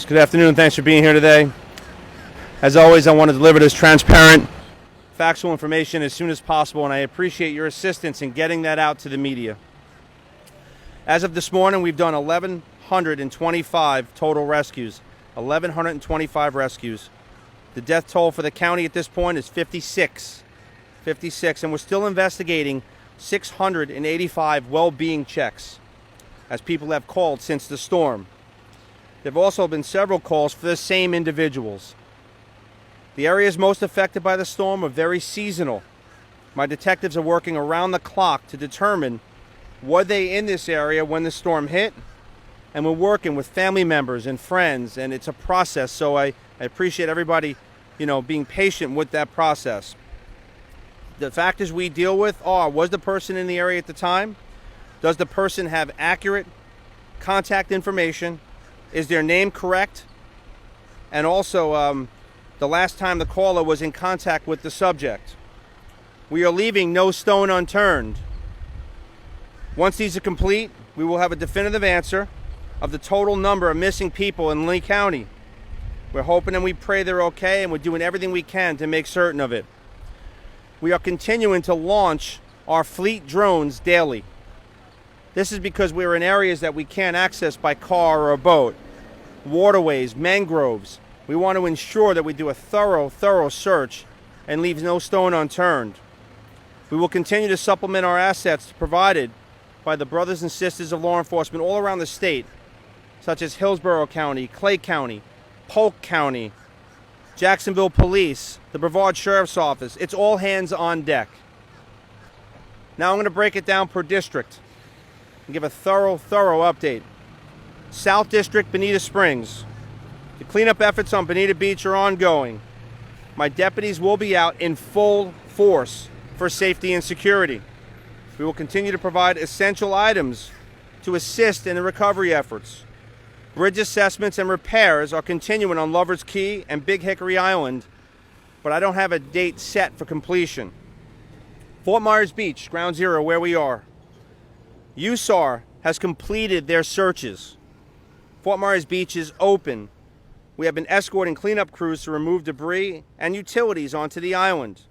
folks. Good afternoon. Thanks for being here today. As always, I want to deliver this transparent, factual information as soon as possible, and I appreciate your assistance in getting that out to the media. As of this morning, we've done 1,125 total rescues. 1,125 rescues. The death toll for the county at this point is 56. 56, and we're still investigating 685 well-being checks as people have called since the storm. There have also been several calls for the same individuals. The areas most affected by the storm are very seasonal. My detectives are working around the clock to determine were they in this area when the storm hit, and we're working with family members and friends, and it's a process, so I appreciate everybody, being patient with that process. The factors we deal with are, was the person in the area at the time? Does the person have accurate contact information? Is their name correct? And also, the last time the caller was in contact with the subject. We are leaving no stone unturned. Once these are complete, we will have a definitive answer of the total number of missing people in Lee County. We're hoping and we pray they're okay, and we're doing everything we can to make certain of it. We are continuing to launch our fleet drones daily. This is because we're in areas that we can't access by car or a boat. Waterways, mangroves. We want to ensure that we do a thorough search and leave no stone unturned. We will continue to supplement our assets provided by the brothers and sisters of law enforcement all around the state, such as Hillsborough County, Clay County, Polk County, Jacksonville Police, the Brevard Sheriff's Office. It's all hands on deck. Now I'm going to break it down per district and give a thorough update. South District, Bonita Springs. The cleanup efforts on Bonita Beach are ongoing. My deputies will be out in full force for safety and security. We will continue to provide essential items to assist in the recovery efforts. Bridge assessments and repairs are continuing on Lover's Key and Big Hickory Island, but I don't have a date set for completion. Fort Myers Beach, Ground Zero, where we are. USAR has completed their searches. Fort Myers Beach is open. We have been escorting cleanup crews to remove debris and utilities onto the island.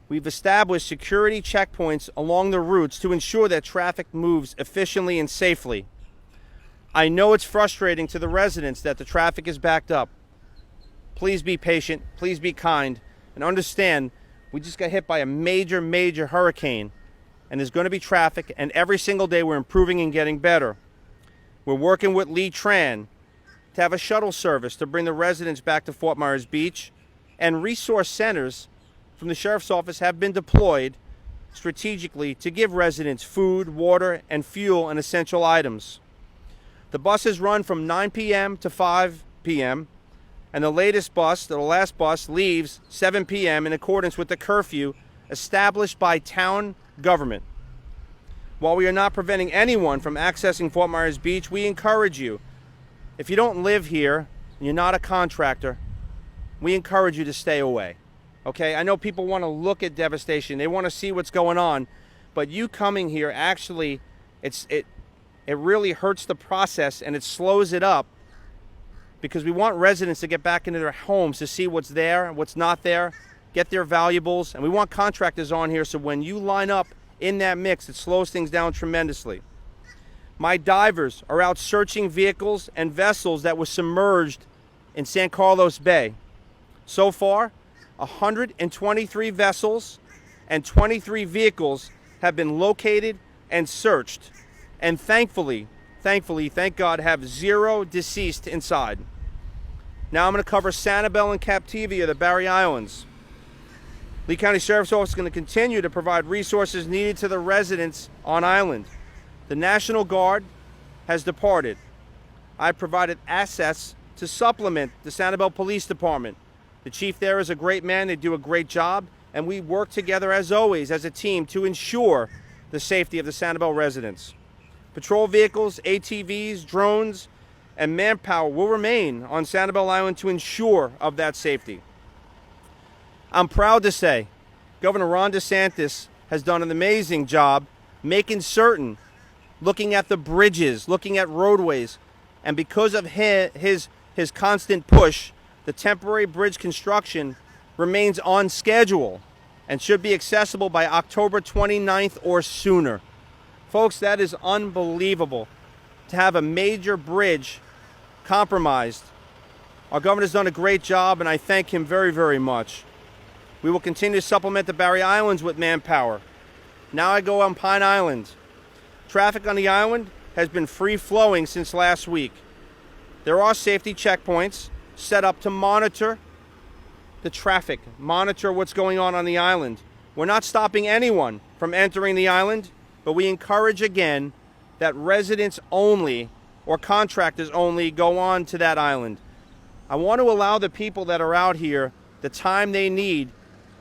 We've established security checkpoints along the routes to ensure that traffic moves efficiently and safely. I know it's frustrating to the residents that the traffic is backed up. Please be patient, please be kind, and understand we just got hit by a major hurricane, and there's going to be traffic, and every single day we're improving and getting better. We're working with Lee Tran to have a shuttle service to bring the residents back to Fort Myers Beach, and resource centers from the Sheriff's Office have been deployed strategically to give residents food, water, and fuel and essential items. The buses run from 9 p.m. to 5 p.m., and the last bus leaves 7 p.m. in accordance with the curfew established by town government. While we are not preventing anyone from accessing Fort Myers Beach, we encourage you, if you don't live here and you're not a contractor, we encourage you to stay away. Okay, I know people want to look at devastation. They want to see what's going on. But you coming here, actually, it really hurts the process and it slows it up, because we want residents to get back into their homes to see what's there, what's not there, get their valuables. And we want contractors on here so when you line up in that mix, it slows things down tremendously. My divers are out searching vehicles and vessels that were submerged in San Carlos Bay. So far, 123 vessels and 23 vehicles have been located and searched. And thankfully, thank God, have 0 deceased inside. Now I'm going to cover Sanibel and Captivia, the Barry Islands. Lee County Sheriff's Office is going to continue to provide resources needed to the residents on island. The National Guard has departed. I provided assets to supplement the Sanibel Police Department. The chief there is a great man. They do a great job. And we work together, as always, as a team to ensure the safety of the Sanibel residents. Patrol vehicles, ATVs, drones, and manpower will remain on Sanibel Island to ensure of that safety. I'm proud to say Governor Ron DeSantis has done an amazing job making certain, looking at the bridges, looking at roadways, and because of his his constant push, the temporary bridge construction remains on schedule and should be accessible by October 29th or sooner. Folks, that is unbelievable to have a major bridge compromised. Our governor's done a great job, and I thank him very, very much. We will continue to supplement the Barrier Islands with manpower. Now I go on Pine Island. Traffic on the island has been free-flowing since last week. There are safety checkpoints set up to monitor the traffic, monitor what's going on the island. We're not stopping anyone from entering the island, but we encourage again that residents only or contractors only go on to that island. I want to allow the people that are out here the time they need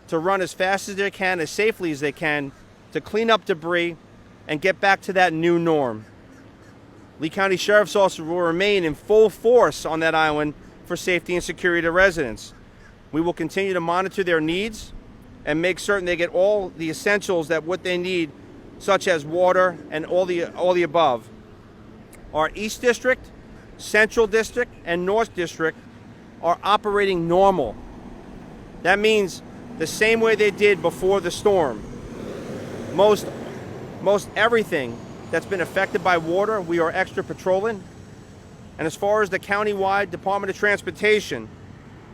to run as fast as they can, as safely as they can, to clean up debris and get back to that new norm. Lee County Sheriff's Office will remain in full force on that island for safety and security of residents. We will continue to monitor their needs and make certain they get all the essentials that what they need, such as water and all the above. Our East District, Central District, and North District are operating normal. That means the same way they did before the storm. Most everything that's been affected by water, we are extra patrolling. And as far as the countywide Department of Transportation,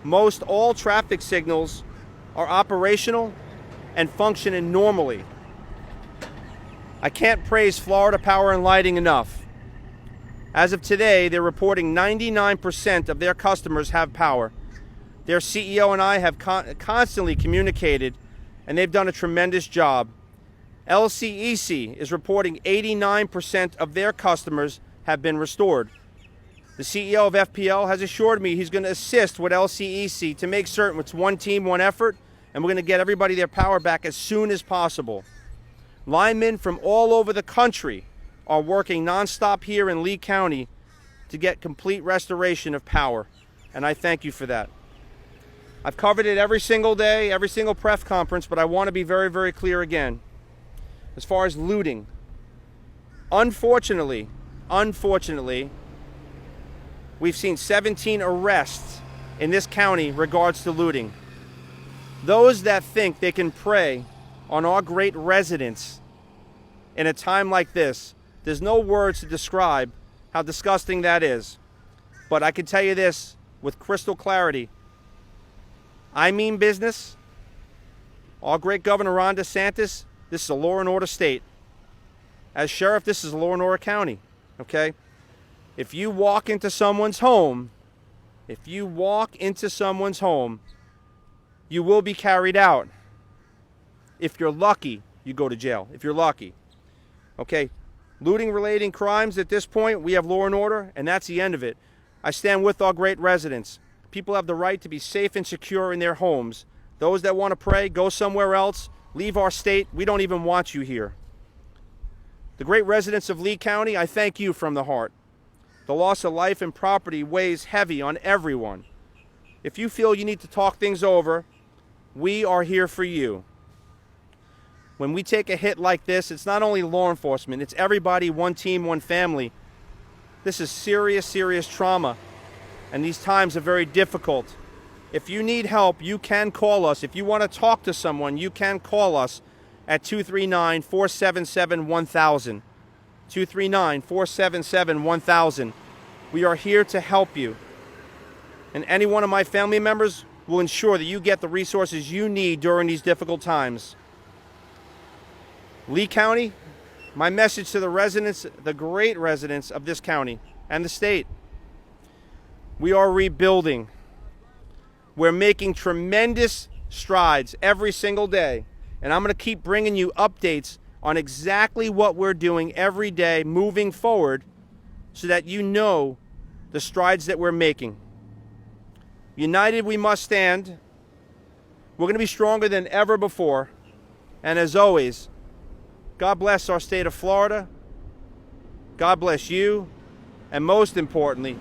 most all traffic signals are operational and functioning normally. I can't praise Florida Power and Lighting enough. As of today, they're reporting 99% of their customers have power. Their CEO and I have constantly communicated, and they've done a tremendous job. LCEC is reporting 89% of their customers have been restored. The CEO of FPL has assured me he's going to assist with LCEC to make certain it's one team, one effort, and we're going to get everybody their power back as soon as possible. Linemen from all over the country are working nonstop here in Lee County to get complete restoration of power, and I thank you for that. I've covered it every single day, every single press conference, but I want to be very, very clear again. As far as looting, unfortunately, we've seen 17 arrests in this county regards to looting. Those that think they can prey on our great residents in a time like this, there's no words to describe how disgusting that is. But I can tell you this with crystal clarity. I mean business. Our great Governor Ron DeSantis, this is a law and order state. As sheriff, this is a law and order county, okay? If you walk into someone's home, you will be carried out. If you're lucky, you go to jail, if you're lucky. Okay, looting relating crimes at this point, we have law and order, and that's the end of it. I stand with our great residents. People have the right to be safe and secure in their homes. Those that want to pray, go somewhere else. Leave our state. We don't even want you here. The great residents of Lee County, I thank you from the heart. The loss of life and property weighs heavy on everyone. If you feel you need to talk things over, we are here for you. When we take a hit like this, it's not only law enforcement, it's everybody, one team, one family. This is serious, serious trauma, and these times are very difficult. If you need help, you can call us. If you want to talk to someone, you can call us at 239-477-1000. 239-477-1000. We are here to help you. And any one of my family members will ensure that you get the resources you need during these difficult times. Lee County, my message to the residents, the great residents of this county and the state. We are rebuilding. We're making tremendous strides every single day. And I'm going to keep bringing you updates on exactly what we're doing every day moving forward so that you know the strides that we're making. United we must stand. We're going to be stronger than ever before. And as always, God bless our state of Florida. God bless you. And most importantly,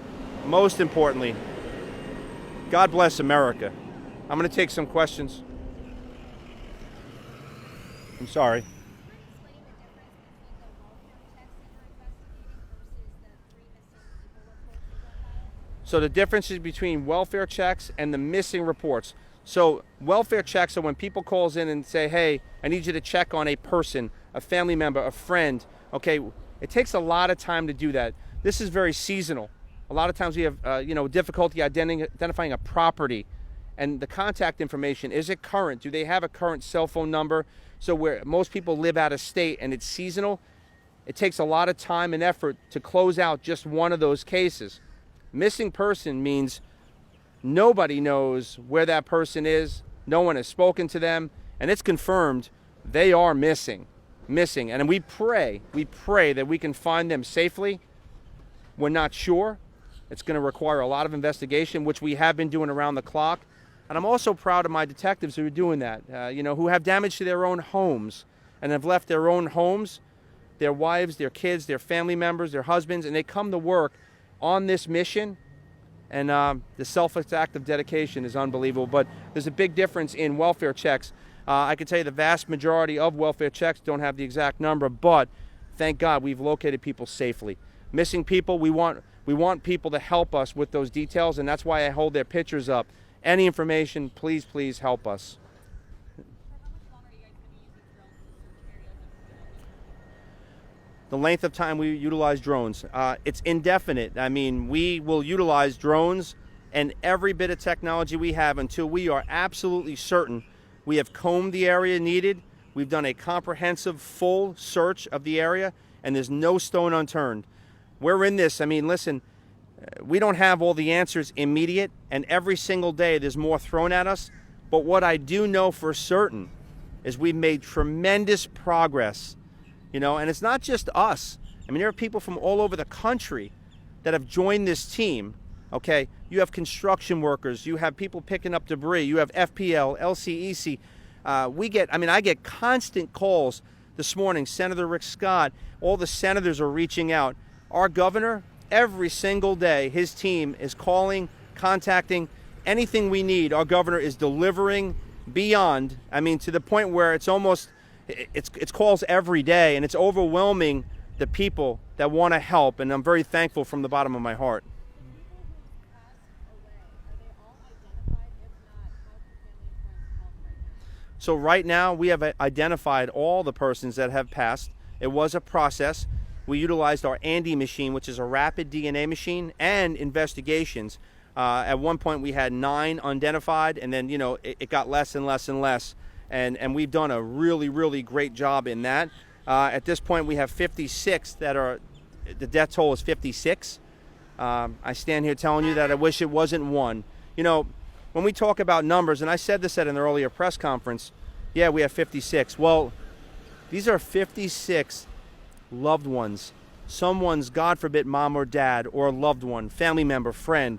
God bless America. I'm going to take some questions. I'm sorry. So the difference is between welfare checks and the missing reports. So welfare checks are when people calls in and say, hey, I need you to check on a person, a family member, a friend. Okay, it takes a lot of time to do that. This is very seasonal. A lot of times we have difficulty identifying a property, and the contact information, is it current? Do they have a current cell phone number? So where most people live out of state and it's seasonal, it takes a lot of time and effort to close out just one of those cases. Missing person means nobody knows where that person is, no one has spoken to them, and it's confirmed they are missing. And we pray that we can find them safely. We're not sure. It's going to require a lot of investigation, which we have been doing around the clock. And I'm also proud of my detectives who are doing that, who have damage to their own homes and have left their own homes, their wives, their kids, their family members, their husbands, and they come to work on this mission. And the selfless act of dedication is unbelievable. But there's a big difference in welfare checks. I can tell you the vast majority of welfare checks don't have the exact number, but thank God we've located people safely. Missing people, we want people to help us with those details, and that's why I hold their pictures up. Any information, please help us. The length of time we utilize drones, it's indefinite. I mean, we will utilize drones and every bit of technology we have until we are absolutely certain we have combed the area needed. We've done a comprehensive, full search of the area, and there's no stone unturned. We're in this. I mean, listen, we don't have all the answers immediate, and every single day there's more thrown at us. But what I do know for certain is we've made tremendous progress, and it's not just us. I mean, there are people from all over the country that have joined this team, okay? You have construction workers, you have people picking up debris, you have FPL, LCEC. I get constant calls this morning. Senator Rick Scott, all the senators are reaching out. Our governor, every single day, his team is calling, contacting, anything we need. Our governor is delivering beyond, to the point where it's calls every day, and it's overwhelming the people that want to help, and I'm very thankful from the bottom of my heart. So right now we have identified all the persons that have passed. It was a process. We utilized our Andy machine, which is a rapid DNA machine, and investigations. At one point we had 9 unidentified, and then it got less and less and less, and we've done a really, really great job in that. At this point we have 56 the death toll is 56. I stand here telling you that I wish it wasn't 1. When we talk about numbers, and I said this at an earlier press conference, yeah, we have 56. Well, these are 56 loved ones. Someone's, God forbid, mom or dad or loved one, family member, friend.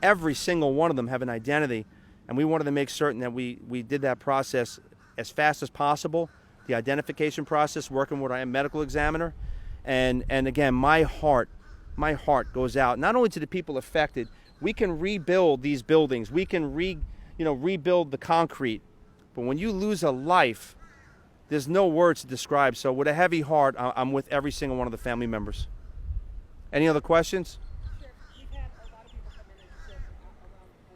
Every single one of them have an identity, and we wanted to make certain that we did that process as fast as possible, the identification process, working with our medical examiner. And again, my heart goes out not only to the people affected. We can rebuild these buildings. We can rebuild the concrete. But when you lose a life, there's no words to describe. So with a heavy heart, I'm with every single one of the family members. Any other questions? Sure. We've had a lot of people come in and share around the country.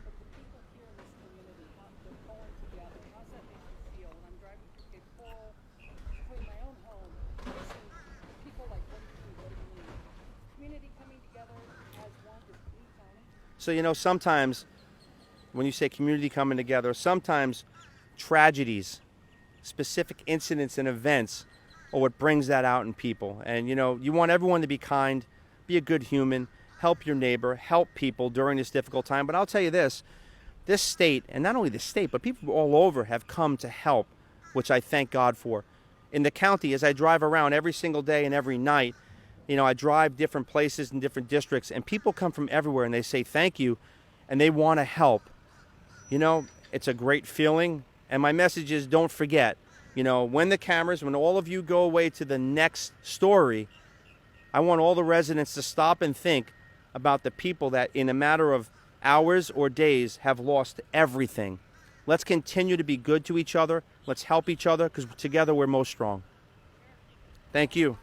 But the people here in this community, they're pulling together. How's that make you feel? When I'm driving through Cape Coral, between my own home, I see people like, what do you do? What do you need? Community coming together as one, just each on it. So, sometimes when you say community coming together, sometimes tragedies, specific incidents and events are what brings that out in people. And you want everyone to be kind, be a good human, help your neighbor, help people during this difficult time. But I'll tell you this state, and not only the state, but people all over have come to help, which I thank God for. In the county, as I drive around every single day and every night, I drive different places in different districts, and people come from everywhere and they say thank you, and they want to help. It's a great feeling. And my message is, don't forget, when all of you go away to the next story, I want all the residents to stop and think about the people that in a matter of hours or days have lost everything. Let's continue to be good to each other. Let's help each other, because together we're most strong. Thank you.